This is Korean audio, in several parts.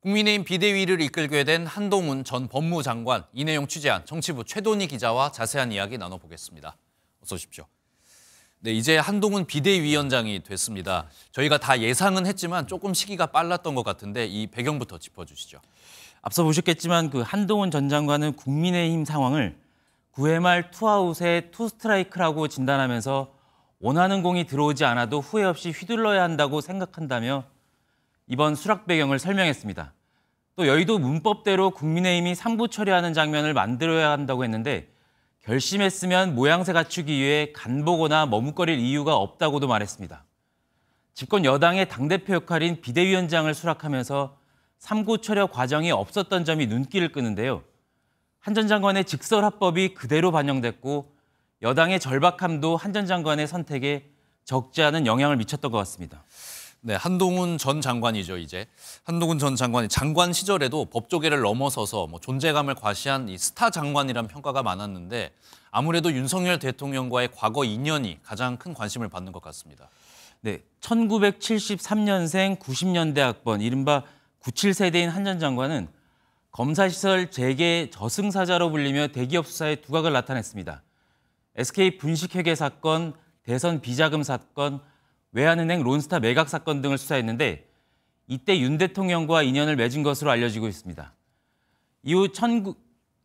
국민의힘 비대위를 이끌게 된 한동훈 전 법무장관, 이 내용 취재한 정치부 최돈희 기자와 자세한 이야기 나눠보겠습니다. 어서 오십시오. 네, 이제 한동훈 비대위원장이 됐습니다. 저희가 다 예상은 했지만 조금 시기가 빨랐던 것 같은데 이 배경부터 짚어주시죠. 앞서 보셨겠지만 한동훈 전 장관은 국민의힘 상황을 9회 말 투아웃의 투스트라이크라고 진단하면서 원하는 공이 들어오지 않아도 후회 없이 휘둘러야 한다고 생각한다며 이번 수락 배경을 설명했습니다. 또 여의도 문법대로 국민의힘이 상부 처리하는 장면을 만들어야 한다고 했는데 결심했으면 모양새 갖추기 위해 간보거나 머뭇거릴 이유가 없다고도 말했습니다. 집권 여당의 당대표 역할인 비대위원장을 수락하면서 삼구 처리 과정이 없었던 점이 눈길을 끄는데요. 한 전 장관의 직설화법이 그대로 반영됐고 여당의 절박함도 한 전 장관의 선택에 적지 않은 영향을 미쳤던 것 같습니다. 네, 한동훈 전 장관이죠, 이제. 한동훈 전 장관이 장관 시절에도 법조계를 넘어서서 존재감을 과시한 이 스타 장관이란 평가가 많았는데 아무래도 윤석열 대통령과의 과거 인연이 가장 큰 관심을 받는 것 같습니다. 네, 1973년생 90년대 학번, 이른바 97세대인 한 전 장관은 검사시설 재개 저승사자로 불리며 대기업 수사에 두각을 나타냈습니다. SK 분식회계 사건, 대선 비자금 사건, 외환은행 론스타 매각 사건 등을 수사했는데 이때 윤 대통령과 인연을 맺은 것으로 알려지고 있습니다. 이후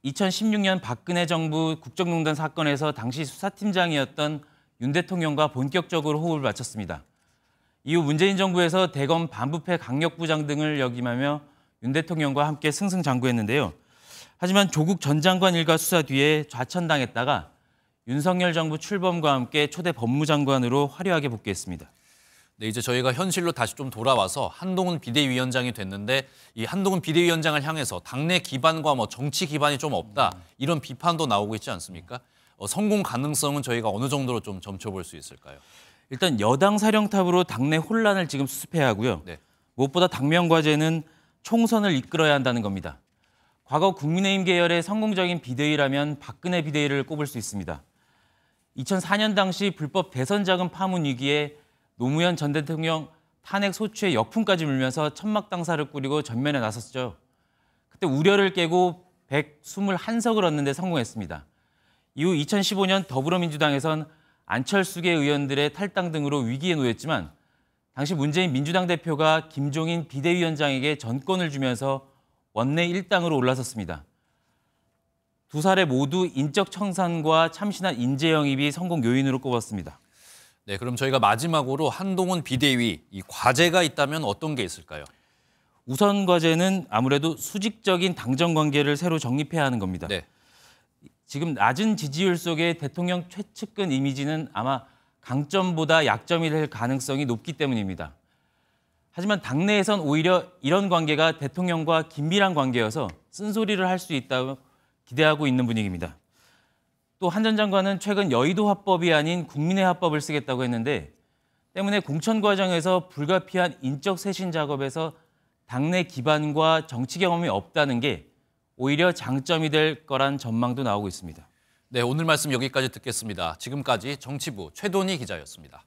2016년 박근혜 정부 국정농단 사건에서 당시 수사팀장이었던 윤 대통령과 본격적으로 호흡을 맞췄습니다. 이후 문재인 정부에서 대검 반부패 강력부장 등을 역임하며 윤 대통령과 함께 승승장구했는데요. 하지만 조국 전 장관 일가 수사 뒤에 좌천당했다가 윤석열 정부 출범과 함께 초대 법무장관으로 화려하게 복귀했습니다. 네, 이제 저희가 현실로 다시 좀 돌아와서 한동훈 비대위원장이 됐는데 이 한동훈 비대위원장을 향해서 당내 기반과 정치 기반이 좀 없다 이런 비판도 나오고 있지 않습니까? 성공 가능성은 저희가 어느 정도로 좀 점쳐볼 수 있을까요? 일단 여당 사령탑으로 당내 혼란을 지금 수습해야 하고요. 네. 무엇보다 당면 과제는 총선을 이끌어야 한다는 겁니다. 과거 국민의힘 계열의 성공적인 비대위라면 박근혜 비대위를 꼽을 수 있습니다. 2004년 당시 불법 대선 자금 파문 위기에 노무현 전 대통령 탄핵 소추의 역풍까지 물면서 천막 당사를 꾸리고 전면에 나섰죠. 그때 우려를 깨고 121석을 얻는 데 성공했습니다. 이후 2015년 더불어민주당에선 안철수계 의원들의 탈당 등으로 위기에 놓였지만 당시 문재인 민주당 대표가 김종인 비대위원장에게 전권을 주면서 원내 1당으로 올라섰습니다. 두 사례 모두 인적 청산과 참신한 인재 영입이 성공 요인으로 꼽았습니다. 네, 그럼 저희가 마지막으로 한동훈 비대위 이 과제가 있다면 어떤 게 있을까요? 우선 과제는 아무래도 수직적인 당정 관계를 새로 정립해야 하는 겁니다. 네. 지금 낮은 지지율 속에 대통령 최측근 이미지는 아마 강점보다 약점이 될 가능성이 높기 때문입니다. 하지만 당내에선 오히려 이런 관계가 대통령과 긴밀한 관계여서 쓴소리를 할 수 있다고 기대하고 있는 분위기입니다. 또 한 전 장관은 최근 여의도 화법이 아닌 국민의 화법을 쓰겠다고 했는데 때문에 공천 과정에서 불가피한 인적 쇄신 작업에서 당내 기반과 정치 경험이 없다는 게 오히려 장점이 될 거란 전망도 나오고 있습니다. 네, 오늘 말씀 여기까지 듣겠습니다. 지금까지 정치부 최돈희 기자였습니다.